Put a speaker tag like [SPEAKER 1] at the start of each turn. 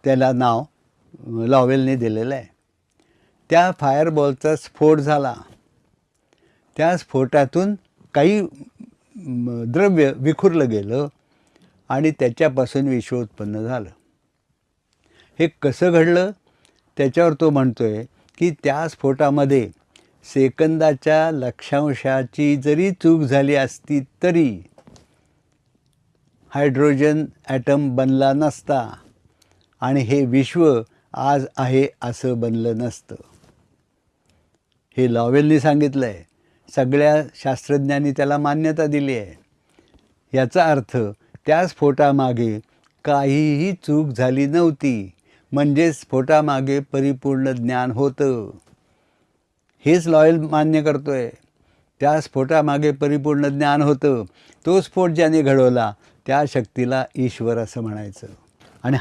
[SPEAKER 1] त्याला नाव लॉवेलने दिलेलं आहे. त्या फायरबॉलचा स्फोट झाला. त्या स्फोटातून काही द्रव्य विखुरलं गेलं आणि त्याच्यापासून विश्व उत्पन्न झालं. हे कसं घडलं त्याच्यावर तो म्हणतोय की त्या स्फोटामध्ये सेकंदाच्या लक्षांशाची जरी चूक झाली असती तरी हायड्रोजन ॲटम बनला नसता आणि हे विश्व आज आहे असं बनलं नसतं. हे लॉवेलने सांगितलं आहे. सगळ्या शास्त्रज्ञांनी त्याला मान्यता दिली आहे. याचा अर्थ त्या स्फोटामागे काहीही चूक झाली नव्हती, म्हणजे स्फोटामागे परिपूर्ण ज्ञान होतं. हेच लॉवेल मान्य करतोय. त्या स्फोटामागे परिपूर्ण ज्ञान होतं. तो स्फोट ज्याने घडवला त्या शक्तीला ईश्वर असं म्हणायचं.